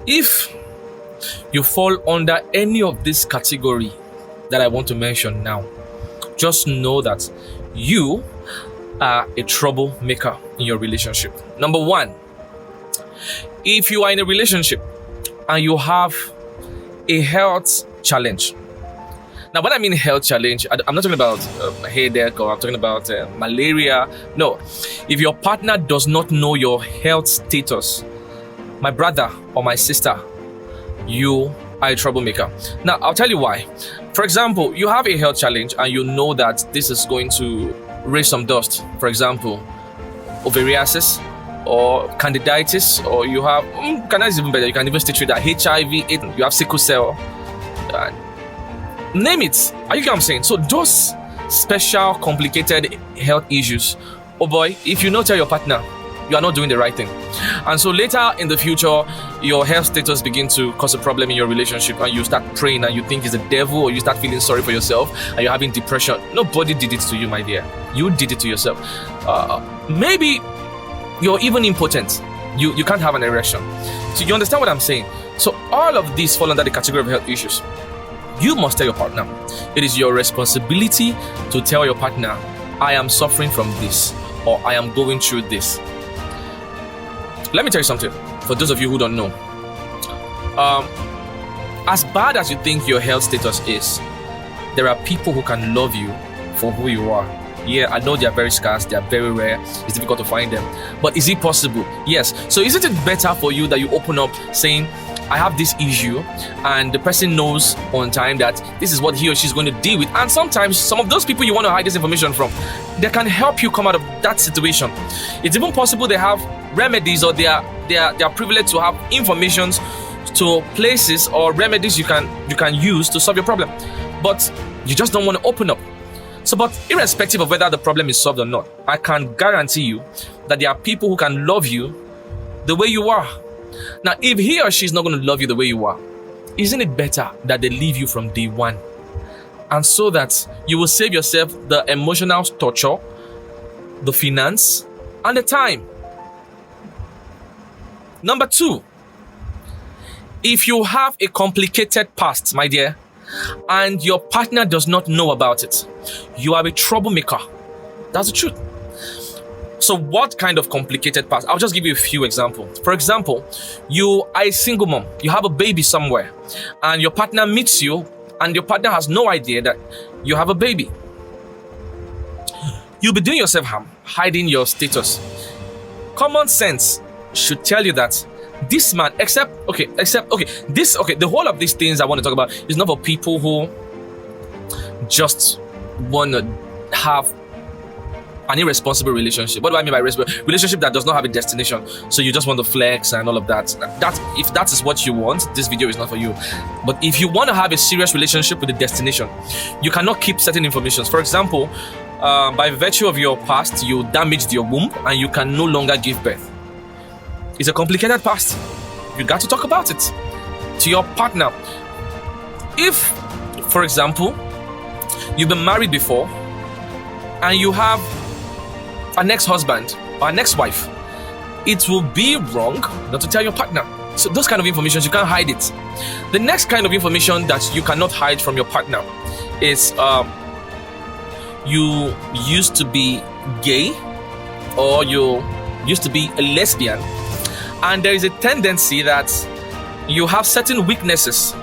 If you fall under any of this category that I want to mention now, just know that you are a troublemaker in your relationship. Number one, if you are in a relationship and you have a health challenge. Now, when I mean health challenge, I'm not talking about headache or I'm talking about malaria. No. If your partner does not know your health status, my brother or my sister, you are a troublemaker. Now, I'll tell you why. For example, you have a health challenge and you know that this is going to raise some dust. For example, ovariasis or candiditis, or you have, candiditis is even better. You can even stay with that HIV, you have sickle cell. Name it. Are you get what I'm saying? So those special, complicated health issues, oh boy, if you not tell your partner, you are not doing the right thing. And so later in the future, your health status begin to cause a problem in your relationship and you start praying and you think it's the devil, or you start feeling sorry for yourself and you're having depression. Nobody did it to you, my dear. You did it to yourself. Maybe you're even impotent. You can't have an erection. So you understand what I'm saying? So all of these fall under the category of health issues. You must tell your partner. It is your responsibility to tell your partner, I am suffering from this, or I am going through this. Let me tell you something, for those of you who don't know. As bad as you think your health status is, there are people who can love you for who you are. Yeah, I know they are very scarce, they are very rare, it's difficult to find them. But is it possible? Yes. So isn't it better for you that you open up saying, I have this issue, and the person knows on time that this is what he or she is going to deal with. And sometimes some of those people you want to hide this information from, they can help you come out of that situation. It's even possible they have remedies, or they are privileged to have informations to places or remedies you can use to solve your problem. But you just don't want to open up. So, but irrespective of whether the problem is solved or not, I can guarantee you that there are people who can love you the way you are. Now, if he or she is not going to love you the way you are, isn't it better that they leave you from day one? And so that you will save yourself the emotional torture, the finance, and the time. Number two, if you have a complicated past, my dear, and your partner does not know about it, you are a troublemaker. That's the truth. So what kind of complicated past? I'll just give you a few examples. For example, you are a single mom. You have a baby somewhere and your partner meets you and your partner has no idea that you have a baby. You'll be doing yourself harm, hiding your status. Common sense should tell you that this man, the whole of these things I want to talk about is not for people who just want to have an irresponsible relationship. What do I mean by relationship that does not have a destination? So you just want to flex and all of that. If that is what you want, this video is not for you. But if you want to have a serious relationship with a destination, you cannot keep certain information. For example, by virtue of your past, you damaged your womb and you can no longer give birth. It's a complicated past. You got to talk about it to your partner. If, for example, you've been married before and you have an ex-husband or an ex-wife, it will be wrong not to tell your partner. So those kind of information, you can't hide it. The next kind of information that you cannot hide from your partner is you used to be gay or you used to be a lesbian, and there is a tendency that you have certain weaknesses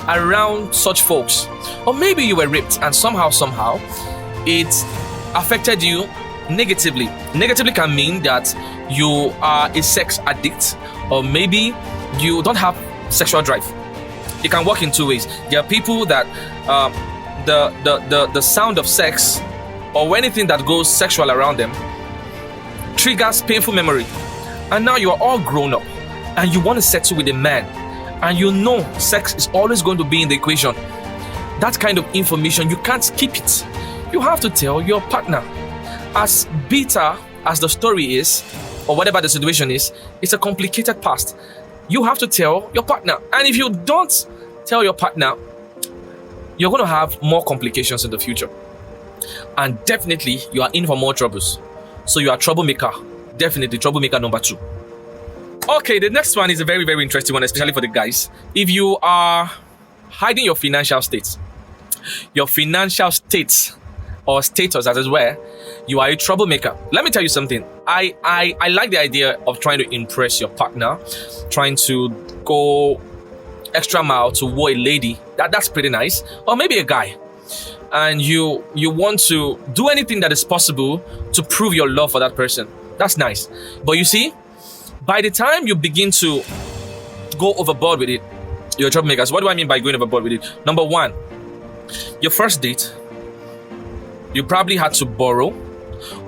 around such folks. Or maybe you were raped and somehow it affected you negatively. Negatively can mean that you are a sex addict, or maybe you don't have sexual drive. It can work in two ways. There are people that the sound of sex or anything that goes sexual around them triggers painful memory. And now you are all grown up and you want to settle with a man, and you know sex is always going to be in the equation. That kind of information, you can't keep it. You have to tell your partner. As bitter as the story is, or whatever the situation is, it's a complicated past. You have to tell your partner. And if you don't tell your partner, you're going to have more complications in the future. And definitely, you are in for more troubles. So you are a troublemaker. Definitely troublemaker number 2. Okay, the next one is a very, very interesting one, especially for the guys. If you are hiding your financial state, or status as it were, you are a troublemaker. Let me tell you something. I like the idea of trying to impress your partner, trying to go extra mile to woo a lady. That's pretty nice. Or maybe a guy. And you want to do anything that is possible to prove your love for that person. That's nice. But you see, by the time you begin to go overboard with it, you're a troublemaker. So what do I mean by going overboard with it? Number one, your first date, you probably had to borrow,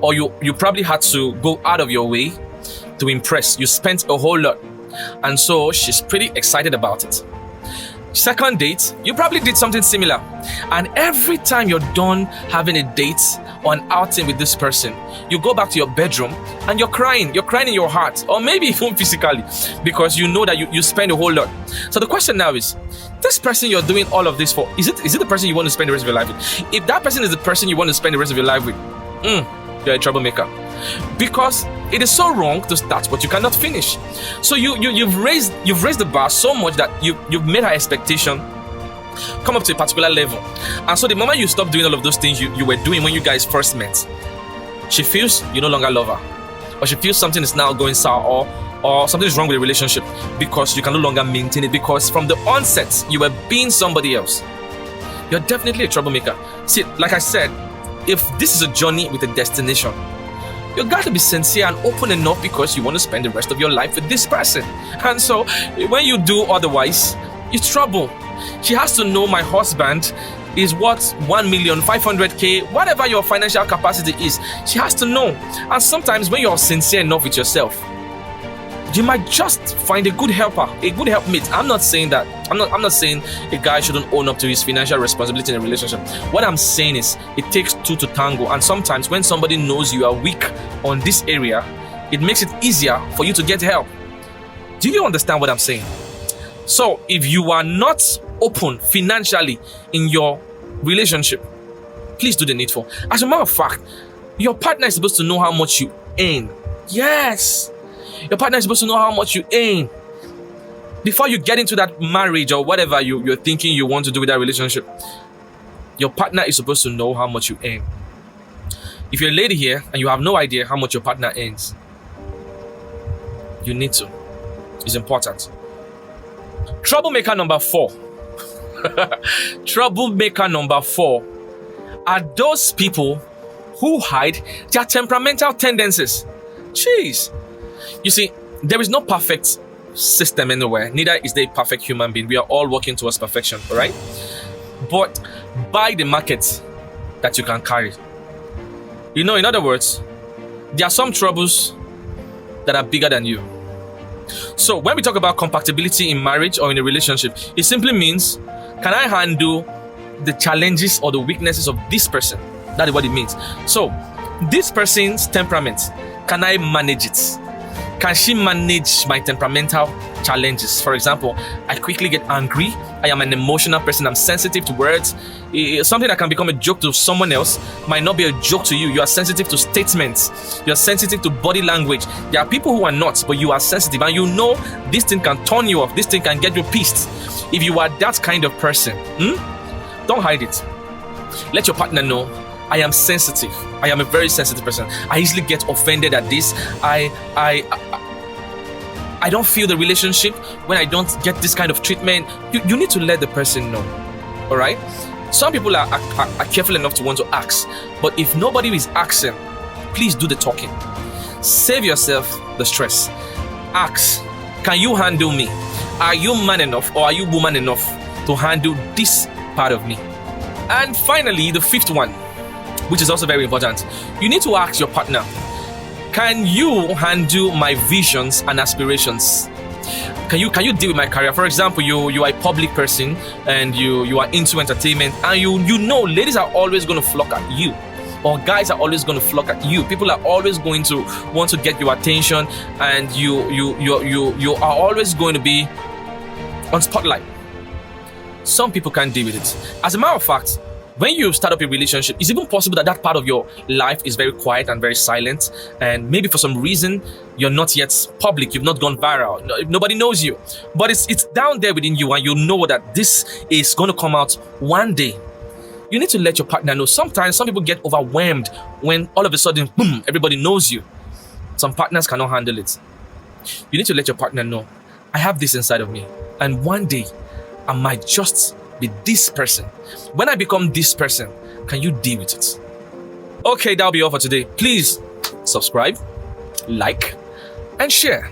or you probably had to go out of your way to impress. You spent a whole lot, and so she's pretty excited about it. Second date, you probably did something similar, and every time you're done having a date or an outing with this person, you go back to your bedroom and you're crying in your heart, or maybe even physically, because you know that you spend a whole lot. So the question now is, this person you're doing all of this for, is it the person you want to spend the rest of your life with? If that person is the person you want to spend the rest of your life with, you're a troublemaker. Because it is so wrong to start but you cannot finish. So you've raised the bar so much that you've made her expectation come up to a particular level. And so the moment you stop doing all of those things you were doing when you guys first met, she feels you no longer love her, or she feels something is now going sour, or something is wrong with the relationship because you can no longer maintain it, because from the onset you were being somebody else. You're definitely a troublemaker. See, like I said, if this is a journey with a destination, you got to be sincere and open enough, because you want to spend the rest of your life with this person. And so when you do otherwise, it's trouble. She has to know my husband is worth 1,500,000, whatever your financial capacity is. She has to know. And sometimes when you're sincere enough with yourself, you might just find a good helper, a good helpmate. I'm not saying that. I'm not saying a guy shouldn't own up to his financial responsibility in a relationship. What I'm saying is, it takes two to tango. And sometimes when somebody knows you are weak on this area, it makes it easier for you to get help. Do you understand what I'm saying? So if you are not open financially in your relationship, please do the needful. As a matter of fact, your partner is supposed to know how much you earn. Yes. Your partner is supposed to know how much you earn before you get into that marriage or whatever you're thinking you want to do with that relationship. Your partner is supposed to know how much you earn. If you're a lady here and you have no idea how much your partner earns, you need to. It's important. Troublemaker number 4. Troublemaker number 4 are those people who hide their temperamental tendencies. Jeez. You see, there is no perfect system anywhere. Neither is there a perfect human being. We are all working towards perfection, all right? But buy the market that you can carry. You know, in other words, there are some troubles that are bigger than you. So when we talk about compatibility in marriage or in a relationship, it simply means, can I handle the challenges or the weaknesses of this person? That is what it means. So this person's temperament, can I manage it? Can she manage my temperamental challenges? For example, I quickly get angry. I am an emotional person. I'm sensitive to words. Something that can become a joke to someone else might not be a joke to you. You are sensitive to statements. You are sensitive to body language. There are people who are not, but you are sensitive. And you know this thing can turn you off. This thing can get you pissed. If you are that kind of person, don't hide it. Let your partner know, I am sensitive. I am a very sensitive person. I easily get offended at this. I don't feel the relationship when I don't get this kind of treatment. You need to let the person know. All right? Some people are careful enough to want to ask. But if nobody is asking, please do the talking. Save yourself the stress. Ask, can you handle me? Are you man enough or are you woman enough to handle this part of me? And finally, the 5th one, which is also very important. You need to ask your partner, can you handle my visions and aspirations? Can you deal with my career? For example, you are a public person and you are into entertainment, and you know ladies are always going to flock at you, or guys are always going to flock at you. People are always going to want to get your attention, and you are always going to be on spotlight. Some people can't deal with it. As a matter of fact, When you start up a relationship, it's even possible that that part of your life is very quiet and very silent, and maybe for some reason you're not yet public, you've not gone viral, nobody knows you, but it's down there within you, and you know that this is going to come out one day. You need to let your partner know. Sometimes some people get overwhelmed when all of a sudden, boom, everybody knows you. Some partners cannot handle it. You need to let your partner know, I have this inside of me, and one day I might just be this person. When I become this person, can you deal with it? Okay, that'll be all for today. Please subscribe, like, and share.